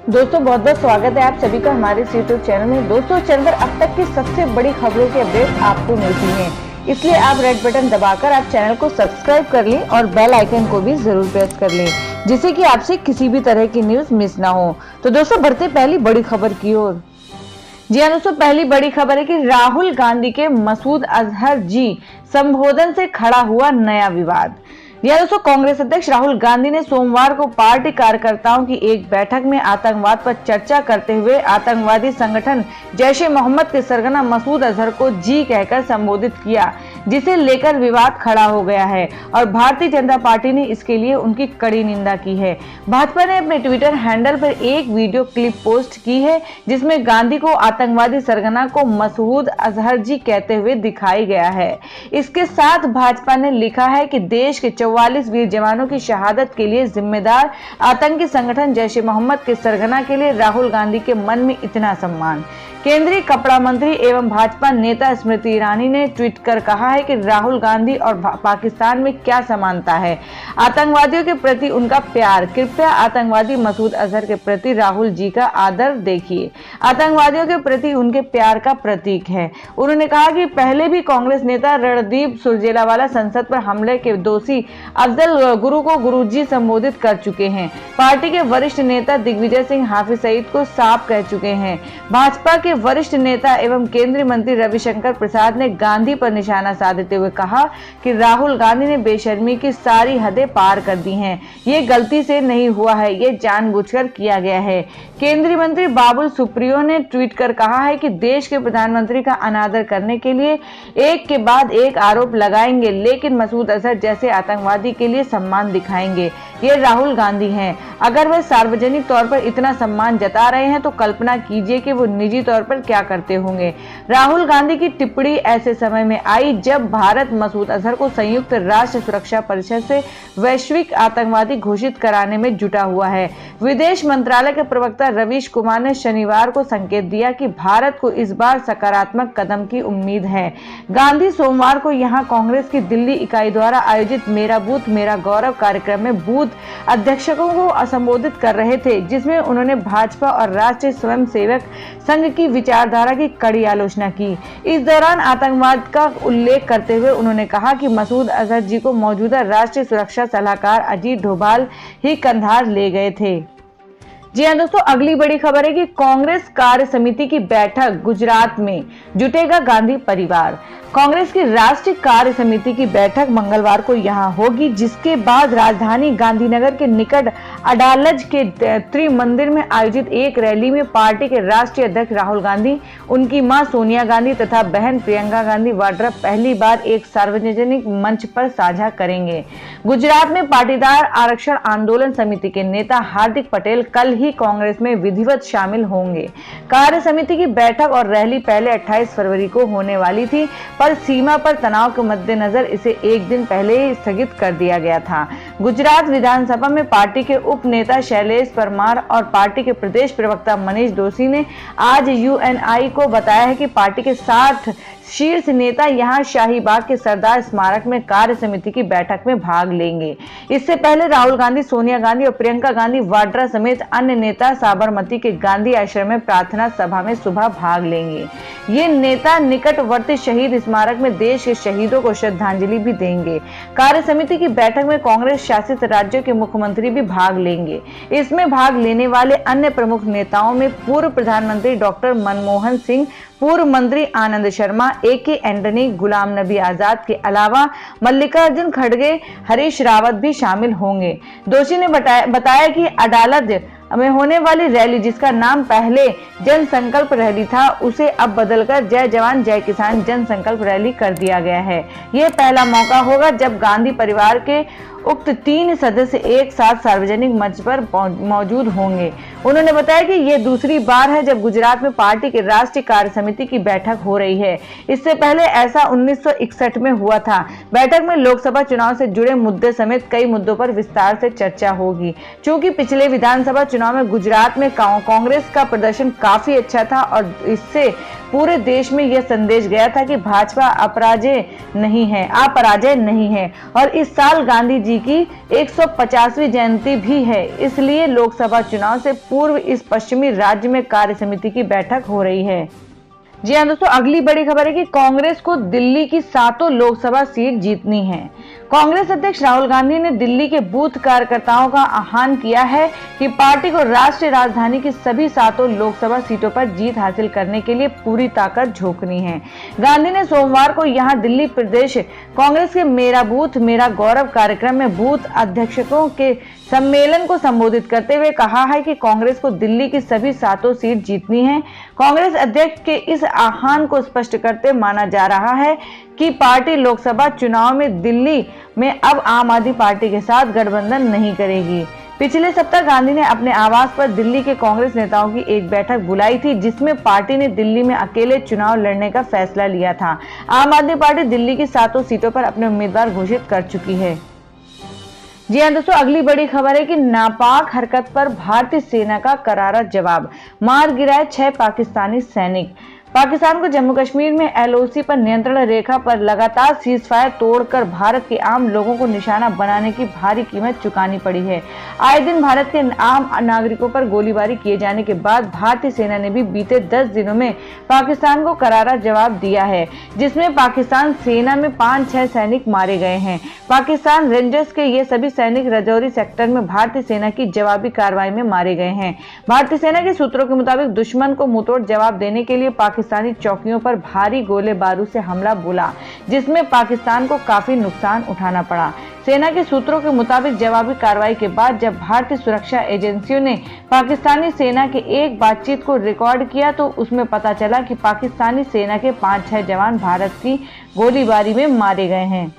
दोस्तों बहुत बहुत स्वागत है आप सभी का हमारे इस यूट्यूब चैनल में। दोस्तों चैनल पर अब तक की सबसे बड़ी खबरों की अपडेट आपको मिलती है, इसलिए आप रेड बटन दबाकर आप चैनल को सब्सक्राइब कर लें और बेल आइकन को भी जरूर प्रेस कर लें, जिससे कि आपसे किसी भी तरह की न्यूज मिस ना हो। तो दोस्तों बढ़ते पहली बड़ी खबर की ओर। जी हाँ दोस्तों, पहली बड़ी खबर है कि राहुल गांधी के मसूद अजहर जी संबोधन से खड़ा हुआ नया विवाद। यह दोस्तों कांग्रेस अध्यक्ष राहुल गांधी ने सोमवार को पार्टी कार्यकर्ताओं की एक बैठक में आतंकवाद पर चर्चा करते हुए आतंकवादी संगठन जैश ए मोहम्मद के सरगना मसूद अजहर को जी कहकर संबोधित किया, जिसे लेकर विवाद खड़ा हो गया है और भारतीय जनता पार्टी ने इसके लिए उनकी कड़ी निंदा की है। भाजपा ने अपने ट्विटर हैंडल पर एक वीडियो क्लिप पोस्ट की है, जिसमें गांधी को आतंकवादी सरगना को मसूद अजहर जी कहते हुए दिखाई गया है। इसके साथ भाजपा ने लिखा है कि देश के 44 वीर जवानों की शहादत के लिए जिम्मेदार आतंकी संगठन जैश ए मोहम्मद के सरगना के लिए राहुल गांधी के मन में इतना सम्मान। केंद्रीय कपड़ा मंत्री एवं भाजपा नेता स्मृति ईरानी ने ट्वीट कर कहा है कि राहुल गांधी और पाकिस्तान में क्या समानता है, आतंकवादियों के प्रति उनका प्यार, कृपया आतंकवादी मसूद अजहर के प्रति राहुल जी का आदर देखिए, आतंकवादियों के प्रति उनके प्यार का प्रतीक है। उन्होंने कहा कि पहले भी कांग्रेस नेता रणदीप सुरजेवाला संसद पर हमले के दोषी अफजल गुरु को गुरुजी संबोधित कर चुके हैं। पार्टी के वरिष्ठ नेता दिग्विजय सिंह हाफिज सईद को साफ कह चुके हैं। भाजपा के वरिष्ठ नेता एवं केंद्रीय मंत्री रविशंकर प्रसाद ने गांधी पर निशाना साधते हुए कहा कि राहुल गांधी ने बेशर्मी की सारी हदें पार कर दी हैं। ये गलती से नहीं हुआ है, ये जानबूझकर किया गया है। केंद्रीय मंत्री बाबुल सुप्रियो ने ट्वीट कर कहा है कि देश के प्रधानमंत्री का अनादर करने के लिए एक के बाद एक आरोप लगाएंगे, लेकिन मसूद अजहर जैसे आतंकवादी के लिए सम्मान दिखाएंगे। ये राहुल गांधी हैं। अगर वे सार्वजनिक तौर पर इतना सम्मान जता रहे हैं तो कल्पना कीजिए कि वो निजी तौर पर क्या करते होंगे। राहुल गांधी की टिप्पणी ऐसे समय में आई जब भारत मसूद अजहर को संयुक्त राष्ट्र सुरक्षा परिषद से वैश्विक आतंकवादी घोषित कराने में जुटा हुआ है। विदेश मंत्रालय के प्रवक्ता रवीश कुमार ने शनिवार को संकेत दिया कि भारत को इस बार सकारात्मक कदम की उम्मीद है। गांधी सोमवार को यहां कांग्रेस की दिल्ली इकाई द्वारा आयोजित मेरा बूथ मेरा गौरव कार्यक्रम में बूथ अध्यक्षों को संबोधित कर रहे थे, जिसमें उन्होंने भाजपा और राष्ट्रीय स्वयंसेवक संघ की विचारधारा की कड़ी आलोचना की। इस दौरान आतंकवाद का उल्लेख करते हुए उन्होंने कहा कि मसूद अजहर जी को मौजूदा राष्ट्रीय सुरक्षा सलाहकार अजीत डोभाल ही कंधार ले गए थे। जी हाँ दोस्तों, अगली बड़ी खबर है कि कांग्रेस कार्य समिति की बैठक गुजरात में, जुटेगा गांधी परिवार। कांग्रेस की राष्ट्रीय कार्य समिति की बैठक मंगलवार को यहां होगी, जिसके बाद राजधानी गांधीनगर के निकट अडालज के त्रिमंदिर में आयोजित एक रैली में पार्टी के राष्ट्रीय अध्यक्ष राहुल गांधी, उनकी मां सोनिया गांधी तथा बहन प्रियंका गांधी वाड्रा पहली बार एक सार्वजनिक मंच पर साझा करेंगे। गुजरात में पाटीदार आरक्षण आंदोलन समिति के नेता हार्दिक पटेल कल ही कांग्रेस में विधिवत शामिल होंगे। कार्य समिति की बैठक और रैली पहले 28 फरवरी को होने वाली थी, पर सीमा पर तनाव के मद्देनजर इसे एक दिन पहले ही स्थगित कर दिया गया था। गुजरात विधानसभा में पार्टी के उप नेता शैलेश परमार और पार्टी के प्रदेश प्रवक्ता मनीष दोशी ने आज यूएनआई को बताया है कि पार्टी के 60 शीर्ष नेता यहां शाहीबाग के सरदार स्मारक में कार्य समिति की बैठक में भाग लेंगे। इससे पहले राहुल गांधी, सोनिया गांधी और प्रियंका गांधी वाड्रा समेत अन्य नेता साबरमती के गांधी आश्रम में प्रार्थना सभा में सुबह भाग लेंगे। ये नेता निकटवर्ती शहीद स्मारक में देश के शहीदों को श्रद्धांजलि भी देंगे। कार्य समिति की बैठक में कांग्रेस शासित राज्यों के मुख्यमंत्री भी भाग लेंगे। इसमें भाग लेने वाले अन्य प्रमुख नेताओं में पूर्व प्रधानमंत्री डॉक्टर मनमोहन सिंह, पूर्व मंत्री आनंद शर्मा, AK एंटनी, गुलाम नबी आजाद के अलावा मल्लिकार्जुन खड़गे, हरीश रावत भी शामिल होंगे। दोषी ने बताया कि अदालत में होने वाली रैली, जिसका नाम पहले जन संकल्प रैली था, उसे अब बदलकर जय जवान जय किसान जन संकल्प रैली कर दिया गया है। यह पहला मौका होगा जब गांधी परिवार के उक्त 3 सदस्य एक साथ सार्वजनिक मंच पर मौजूद होंगे। उन्होंने बताया कि यह दूसरी बार है जब गुजरात में पार्टी की राष्ट्रीय कार्य समिति की बैठक हो रही है। इससे पहले ऐसा 1961 में हुआ था। बैठक में लोकसभा चुनाव से जुड़े मुद्दे समेत कई मुद्दों पर विस्तार से चर्चा होगी। चूंकि पिछले विधानसभा चुनाव में गुजरात में कांग्रेस का प्रदर्शन काफी अच्छा था और इससे पूरे देश में यह संदेश गया था कि भाजपा अपराजय नहीं है और इस साल गांधी जी की 150वीं जयंती भी है। इसलिए लोकसभा चुनाव से पूर्व इस पश्चिमी राज्य में कार्य समिति की बैठक हो रही है। जी हाँ दोस्तों, अगली बड़ी खबर है कि कांग्रेस को दिल्ली की 7 लोकसभा सीट जीतनी है। कांग्रेस अध्यक्ष राहुल गांधी ने दिल्ली के बूथ कार्यकर्ताओं का आह्वान किया है कि पार्टी को राष्ट्रीय राजधानी की सभी 7 लोकसभा सीटों पर जीत हासिल करने के लिए पूरी ताकत झोंकनी है। गांधी ने सोमवार को यहां दिल्ली प्रदेश कांग्रेस के मेरा बूथ मेरा गौरव कार्यक्रम में बूथ अध्यक्षों के सम्मेलन को संबोधित करते हुए कहा है कि कांग्रेस को दिल्ली की सभी 7 सीट जीतनी है। कांग्रेस अध्यक्ष के इस आह्वान को स्पष्ट करते माना जा रहा है कि पार्टी लोकसभा चुनाव में दिल्ली में अब आम आदमी पार्टी के साथ गठबंधन नहीं करेगी। पिछले सप्ताह गांधी ने अपने आवास पर दिल्ली के कांग्रेस नेताओं की एक बैठक बुलाई थी, जिसमें पार्टी ने दिल्ली में अकेले चुनाव लड़ने का फैसला लिया था। आम आदमी पार्टी दिल्ली की 7 सीटों पर अपने उम्मीदवार घोषित कर चुकी है। जी हाँ दोस्तों, अगली बड़ी खबर है कि नापाक हरकत पर भारतीय सेना का करारा जवाब, मार गिराए 6 पाकिस्तानी सैनिक। पाकिस्तान को जम्मू कश्मीर में एलओसी पर नियंत्रण रेखा पर लगातार सीजफायर तोड़कर भारत के आम लोगों को निशाना बनाने की भारी कीमत चुकानी पड़ी है। आए दिन भारत के आम नागरिकों पर गोलीबारी किए जाने के बाद भारतीय सेना ने भी बीते 10 दिनों में पाकिस्तान को करारा जवाब दिया है, जिसमें पाकिस्तान सेना में 5-6 सैनिक मारे गए हैं। पाकिस्तान रेंजर्स के ये सभी सैनिक राजौरी सेक्टर में भारतीय सेना की जवाबी कार्रवाई में मारे गए हैं। भारतीय सेना के सूत्रों के मुताबिक दुश्मन को मुंहतोड़ जवाब देने के लिए पाकिस्तानी चौकियों पर भारी गोले बारूद से हमला बोला, जिसमें पाकिस्तान को काफी नुकसान उठाना पड़ा। सेना के सूत्रों के मुताबिक जवाबी कार्रवाई के बाद जब भारतीय सुरक्षा एजेंसियों ने पाकिस्तानी सेना के एक बातचीत को रिकॉर्ड किया तो उसमें पता चला कि पाकिस्तानी सेना के 5-6 जवान भारत की गोलीबारी में मारे गए हैं।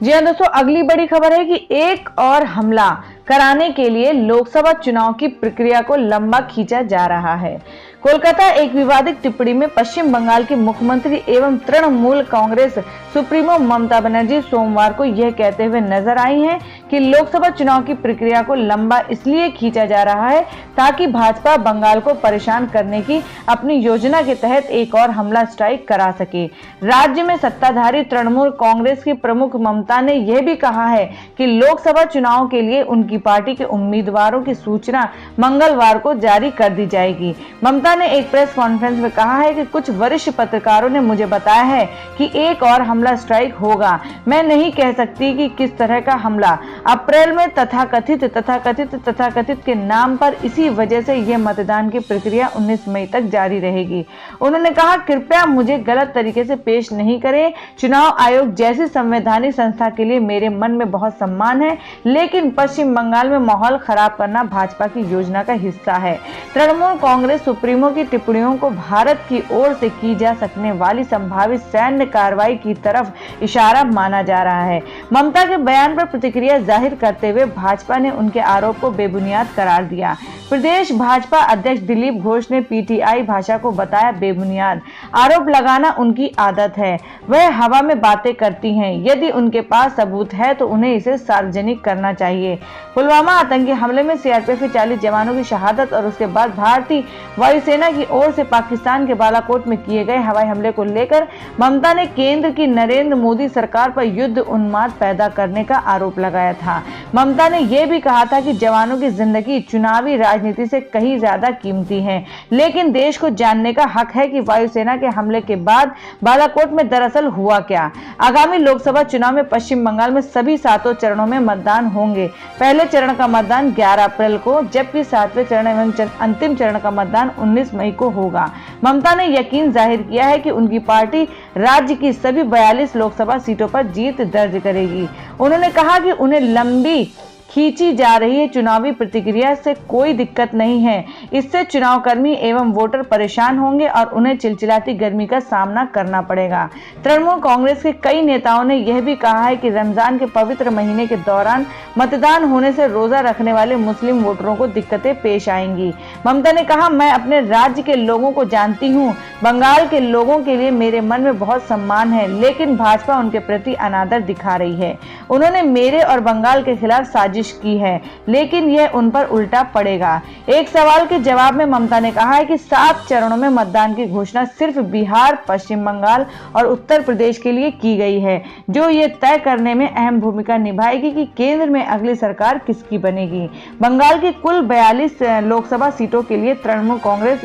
जी हाँ दोस्तों, अगली बड़ी खबर है कि एक और हमला कराने के लिए लोकसभा चुनाव की प्रक्रिया को लंबा खींचा जा रहा है। कोलकाता एक विवादित टिप्पणी में पश्चिम बंगाल की मुख्यमंत्री एवं तृणमूल कांग्रेस सुप्रीमो ममता बनर्जी सोमवार को यह कहते हुए नजर आई हैं कि लोकसभा चुनाव की प्रक्रिया को लंबा इसलिए खींचा जा रहा है ताकि भाजपा बंगाल को परेशान करने की अपनी योजना के तहत एक और हमला स्ट्राइक करा सके। राज्य में सत्ताधारी तृणमूल कांग्रेस की प्रमुख ममता ने यह भी कहा है कि लोकसभा चुनाव के लिए उनकी पार्टी के उम्मीदवारों की सूचना मंगलवार को जारी कर दी जाएगी। ममता ने एक प्रेस कॉन्फ्रेंस में कहा है कि कुछ वरिष्ठ पत्रकारों ने मुझे बताया है कि एक और हमला स्ट्राइक होगा। मैं नहीं कह सकती कि किस तरह का हमला। अप्रैल में तथाकथित के नाम पर, इसी वजह से यह मतदान की प्रक्रिया 19 मई तक जारी रहेगी। उन्होंने कहा, कृपया मुझे गलत तरीके से पेश नहीं करें। चुनाव आयोग जैसी संवैधानिक संस्था के लिए मेरे मन में बहुत सम्मान है, लेकिन पश्चिम बंगाल में माहौल खराब करना भाजपा की योजना का हिस्सा है। तृणमूल कांग्रेस सुप्रीमो की टिप्पणियों को भारत की ओर से की जा सकने वाली संभावित सैन्य कार्रवाई की तरफ इशारा माना जा रहा है। ममता के बयान पर प्रतिक्रिया जाहिर करते हुए भाजपा ने उनके आरोप को बेबुनियाद करार दिया। प्रदेश भाजपा अध्यक्ष दिलीप घोष ने पीटीआई भाषा को बताया बेबुनियाद। आरोप लगाना उनकी आदत है, वह हवा में बातें करती हैं। यदि उनके पास सबूत है तो उन्हें इसे सार्वजनिक करना चाहिए। पुलवामा आतंकी हमले में सीआरपीएफ के 40 जवानों की शहादत और उसके बाद भारतीय वायुसेना की ओर से पाकिस्तान के बालाकोट में किए गए हवाई हमले को लेकर ममता ने केंद्र की नरेंद्र मोदी सरकार पर युद्ध उन्माद पैदा करने का आरोप लगाया था। ममता ने यह भी कहा था कि जवानों की जिंदगी चुनावी राजनीति से कहीं ज्यादा कीमती है, लेकिन देश को जानने का हक है कि वायुसेना के हमले के बाद बालाकोट में दरअसल हुआ क्या। आगामी लोकसभा चुनाव में पश्चिम बंगाल में सभी 7 चरणों में मतदान होंगे। पहले चरण का मतदान 11 अप्रैल को, जबकि 7वें चरण एवं अंतिम चरण का मतदान 19 मई को होगा। ममता ने यकीन जाहिर किया है कि उनकी पार्टी राज्य की सभी 42 लोकसभा सीटों पर जीत दर्ज करेगी। उन्होंने कहा कि उन्हें लंबी खींची जा रही है चुनावी प्रतिक्रिया से कोई दिक्कत नहीं है। इससे चुनाव कर्मी एवं वोटर परेशान होंगे और उन्हें चिलचिलाती गर्मी का सामना करना पड़ेगा। तृणमूल कांग्रेस के कई नेताओं ने यह भी कहा है कि रमजान के पवित्र महीने के दौरान मतदान होने से रोजा रखने वाले मुस्लिम वोटरों को दिक्कतें पेश आएंगी। ममता ने कहा, मैं अपने राज्य के लोगों को जानती हूँ। बंगाल के लोगों के लिए मेरे मन में बहुत सम्मान है, लेकिन भाजपा उनके प्रति अनादर दिखा रही है। उन्होंने मेरे और बंगाल के खिलाफ साजिश साजिश की है, लेकिन यह उन पर उल्टा पड़ेगा। एक सवाल के जवाब में ममता ने कहा है कि 7 चरणों में मतदान की घोषणा सिर्फ बिहार, पश्चिम बंगाल और उत्तर प्रदेश के लिए की गई है, जो ये तय करने में अहम भूमिका निभाएगी कि केंद्र में अगली सरकार किसकी बनेगी। बंगाल की कुल 42 लोकसभा सीटों के लिए तृणमूल कांग्रेस,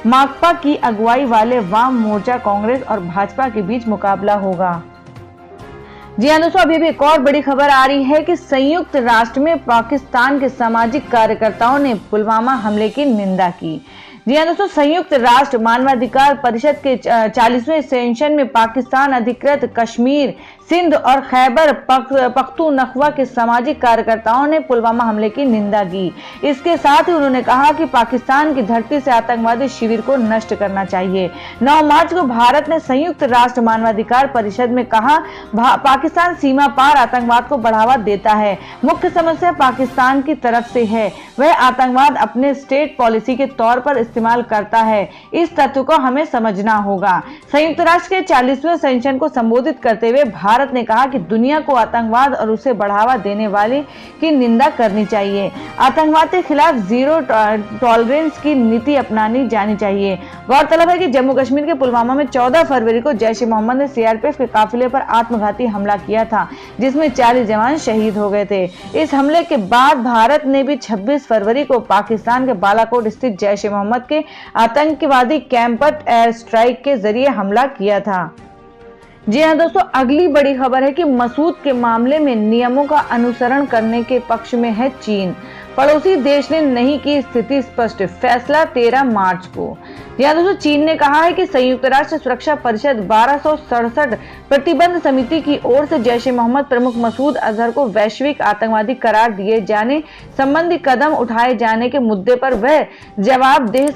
माकपा की अगुवाई वाले वाम मोर्चा कांग्रेस और भाजपा के बीच मुकाबला होगा। जी हाँ दोस्तों, अभी भी एक और बड़ी खबर आ रही है कि संयुक्त राष्ट्र में पाकिस्तान के सामाजिक कार्यकर्ताओं ने पुलवामा हमले की निंदा की। जी हाँ दोस्तों, संयुक्त राष्ट्र मानवाधिकार परिषद के 40वें सेशन में पाकिस्तान अधिकृत कश्मीर, सिंध और खैबर पख्तूनख्वा के सामाजिक कार्यकर्ताओं ने पुलवामा हमले की निंदा की। इसके साथ ही उन्होंने कहा कि पाकिस्तान की धरती से आतंकवादी शिविर को नष्ट करना चाहिए। 9 मार्च को भारत ने संयुक्त राष्ट्र मानवाधिकार परिषद में कहा, पाकिस्तान सीमा पार आतंकवाद को बढ़ावा देता है। मुख्य समस्या पाकिस्तान की तरफ से है, वह आतंकवाद अपने स्टेट पॉलिसी के तौर पर इस्तेमाल करता है। इस तथ्य को हमें समझना होगा। संयुक्त राष्ट्र के 40वें सेशन को संबोधित करते हुए भारत ने कहा कि दुनिया को आतंकवाद और उसे बढ़ावा देने वाले की निंदा करनी चाहिए। आतंकवाद के खिलाफ जीरो टॉलरेंस की नीति अपनानी जानी चाहिए। गौरतलब है कि जम्मू कश्मीर के पुलवामा में 14 फरवरी को जैश ए मोहम्मद ने सीआरपीएफ के काफिले पर आत्मघाती हमला किया था, जिसमें 40 जवान शहीद हो गए थे। इस हमले के बाद भारत ने भी 26 फरवरी को पाकिस्तान के बालाकोट स्थित जैश ए मोहम्मद के आतंकवादी कैंप पर एयर स्ट्राइक के जरिए हमला किया था। जी हाँ दोस्तों, अगली बड़ी खबर है कि मसूद के मामले में नियमों का अनुसरण करने के पक्ष में है चीन। पड़ोसी देश ने नहीं की स्थिति स्पष्ट, फैसला 13 मार्च को। यहाँ दोस्तों, चीन ने कहा है कि संयुक्त राष्ट्र सुरक्षा परिषद 1267 प्रतिबंध समिति की ओर से जैश ए मोहम्मद प्रमुख मसूद अजहर को वैश्विक आतंकवादी करार दिए जाने संबंधी कदम उठाए जाने के मुद्दे पर वह जवाबदेह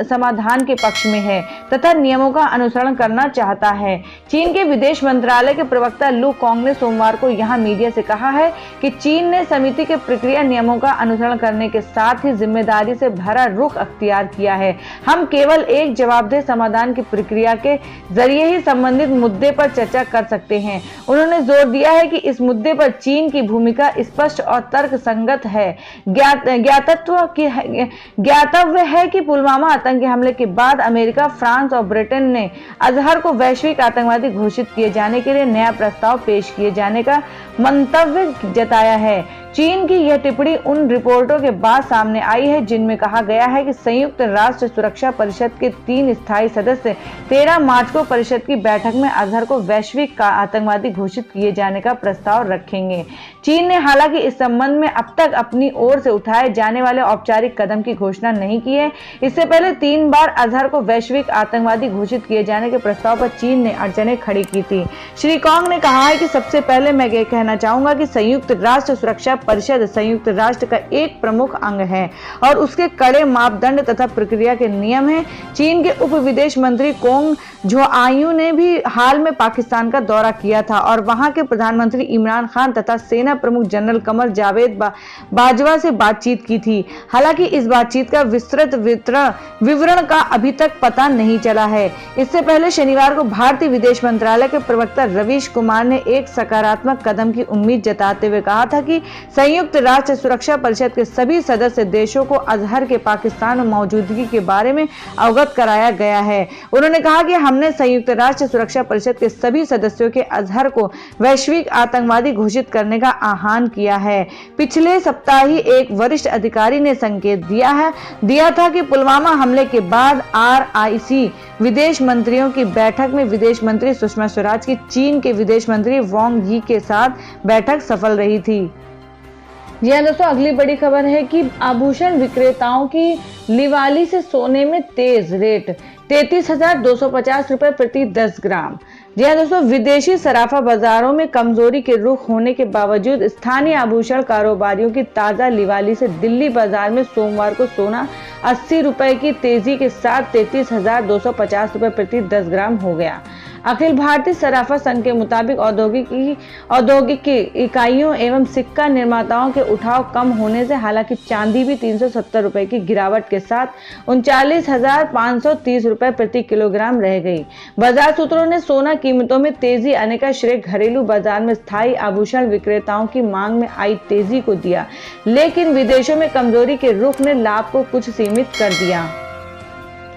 समाधान के पक्ष में है तथा नियमों का अनुसरण करना चाहता है। चीन के विदेश मंत्रालय के प्रवक्ता लू कॉन्ग ने सोमवार को यहाँ मीडिया से कहा है कि चीन ने समिति के प्रक्रिया नियमों का अनुसरण करने के साथ ही जिम्मेदारी से भरा रुख अख्तियार किया है। हम केवल एक जवाबदेह समाधान की प्रक्रिया के जरिए ही संबंधित मुद्दे पर चर्चा कर सकते हैं। उन्होंने जोर दिया है कि इस मुद्दे पर चीन की भूमिका स्पष्ट और तर्क संगत है। ज्ञातव्य है कि पुलवामा आतंकी हमले के बाद अमेरिका, फ्रांस और ब्रिटेन ने अजहर को वैश्विक आतंकवादी घोषित किए जाने के लिए नया प्रस्ताव पेश किए जाने का मंतव्य जताया है। चीन की यह टिप्पणी उन रिपोर्टों के बाद सामने आई है जिनमें कहा गया है कि संयुक्त राष्ट्र सुरक्षा परिषद के 3 स्थायी सदस्य 13 मार्च को परिषद की बैठक में अजहर को वैश्विक का आतंकवादी घोषित किए जाने का प्रस्ताव रखेंगे। चीन ने हालांकि इस संबंध में अब तक अपनी ओर से उठाए जाने वाले औपचारिक कदम की घोषणा नहीं की है। इससे पहले 3 बार अजहर को वैश्विक आतंकवादी घोषित किए जाने के प्रस्ताव पर चीन ने अड़चनें खड़ी की थी। श्री कॉन्ग ने कहा है कि सबसे पहले मैं ये कहना चाहूंगा कि संयुक्त राष्ट्र सुरक्षा परिषद संयुक्त राष्ट्र का एक प्रमुख अंग है और उसके कड़े मापदंड तथा प्रक्रिया के नियम हैं। चीन के उप विदेश मंत्री कोंग झोआयू ने भी हाल में पाकिस्तान का दौरा किया था और वहां के प्रधानमंत्री इमरान खान तथा सेना प्रमुख जनरल कमर जावेद बाजवा से बातचीत की थी। हालांकि इस बातचीत का विस्तृत विवरण का अभी तक पता नहीं चला है। इससे पहले शनिवार को भारतीय विदेश मंत्रालय के प्रवक्ता रवीश कुमार ने एक सकारात्मक कदम की उम्मीद जताते हुए कहा था कि संयुक्त राष्ट्र सुरक्षा परिषद के सभी सदस्य देशों को अजहर के पाकिस्तान में मौजूदगी के बारे में अवगत कराया गया है। उन्होंने कहा कि हमने संयुक्त राष्ट्र सुरक्षा परिषद के सभी सदस्यों के अजहर को वैश्विक आतंकवादी घोषित करने का आह्वान किया है। पिछले सप्ताह ही एक वरिष्ठ अधिकारी ने संकेत दिया था कि पुलवामा हमले के बाद RIC विदेश मंत्रियों की बैठक में विदेश मंत्री सुषमा स्वराज की चीन के विदेश मंत्री वांग यी के साथ बैठक सफल रही थी। जी हाँ दोस्तों, अगली बड़ी खबर है कि आभूषण विक्रेताओं की लिवाली से सोने में तेज रेट 33,250 रुपए प्रति 10 ग्राम। जी हाँ दोस्तों, विदेशी सराफा बाजारों में कमजोरी के रुख होने के बावजूद स्थानीय आभूषण कारोबारियों की ताजा लिवाली से दिल्ली बाजार में सोमवार को सोना 80 रुपए की तेजी के साथ 33,250 रुपए प्रति 10 ग्राम हो गया। अखिल भारतीय सराफा संघ के मुताबिक औद्योगिक इकाइयों एवं सिक्का निर्माताओं के उठाव कम होने से हालांकि चांदी भी 370 रुपए की गिरावट के साथ 39,530 रुपए प्रति किलोग्राम रह गई। बाजार सूत्रों ने सोना कीमतों में तेजी आने का श्रेय घरेलू बाजार में स्थायी आभूषण विक्रेताओं की मांग में आई तेजी को दिया, लेकिन विदेशों में कमजोरी के रुख ने लाभ को कुछ सीमित कर दिया।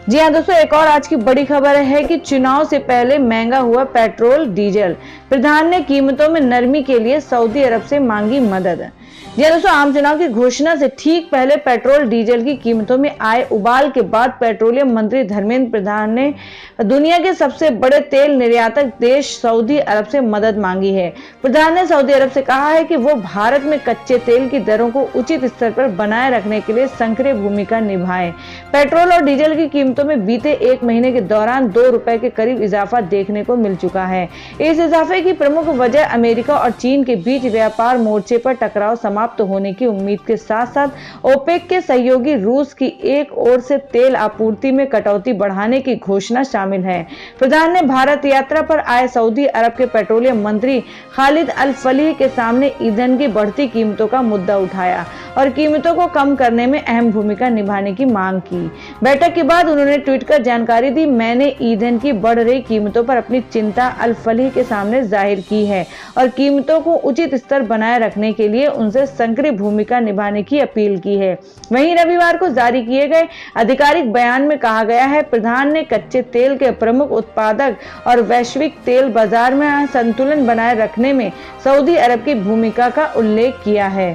जी हाँ दोस्तों, एक और आज की बड़ी खबर है कि चुनाव से पहले महंगा हुआ पेट्रोल डीजल। प्रधान ने कीमतों में नरमी के लिए सऊदी अरब से मांगी मदद। जी हाँ दोस्तों, आम चुनाव की घोषणा से ठीक पहले पेट्रोल डीजल की कीमतों में आए उबाल के बाद पेट्रोलियम मंत्री धर्मेंद्र प्रधान ने दुनिया के सबसे बड़े तेल निर्यातक देश सऊदी अरब से मदद मांगी है। प्रधान ने सऊदी अरब से कहा है कि वो भारत में कच्चे तेल की दरों को उचित स्तर पर बनाए रखने के लिए सक्रिय भूमिका निभाएं। पेट्रोल और डीजल की कीमतों में बीते एक महीने के दौरान 2 रुपए के करीब इजाफा देखने को मिल चुका है। इस इजाफे की प्रमुख वजह अमेरिका और चीन के बीच व्यापार मोर्चे पर टकराव समाप्त होने की उम्मीद के साथ साथ ओपेक के सहयोगी रूस की एक ओर से तेल आपूर्ति में कटौती बढ़ाने की घोषणा शामिल है। प्रधान ने भारत यात्रा पर आए सऊदी अरब के पेट्रोलियम मंत्री खालिद अल फलीह के सामने ईंधन की बढ़ती कीमतों का मुद्दा उठाया और कीमतों को कम करने में अहम भूमिका निभाने की मांग की। बैठक के बाद उन्होंने ट्वीट कर जानकारी दी, मैंने ईंधन की बढ़ रही कीमतों पर अपनी चिंता अल फलीह के सामने जाहिर की है और कीमतों को उचित स्तर बनाए रखने के लिए उनसे सक्रिय भूमिका निभाने की अपील की है। वहीं रविवार को जारी किए गए आधिकारिक बयान में कहा गया है, प्रधान ने कच्चे तेल के प्रमुख उत्पादक और वैश्विक तेल बाजार में संतुलन बनाए रखने में सऊदी अरब की भूमिका का उल्लेख किया है।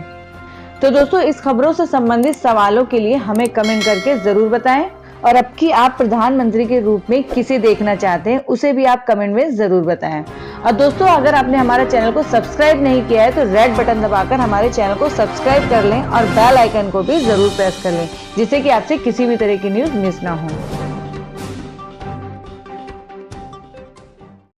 तो दोस्तों, इस खबरों से संबंधित सवालों के लिए हमें कमेंट करके जरूर बताएं और अब की आप प्रधानमंत्री के रूप में किसे देखना चाहते हैं उसे भी आप कमेंट में जरूर बताएं। और दोस्तों, अगर आपने हमारे चैनल को सब्सक्राइब नहीं किया है तो रेड बटन दबाकर हमारे चैनल को सब्सक्राइब कर लें और बेल आइकन को भी जरूर प्रेस कर लें, जिससे कि आपसे किसी भी तरह की न्यूज मिस ना हो।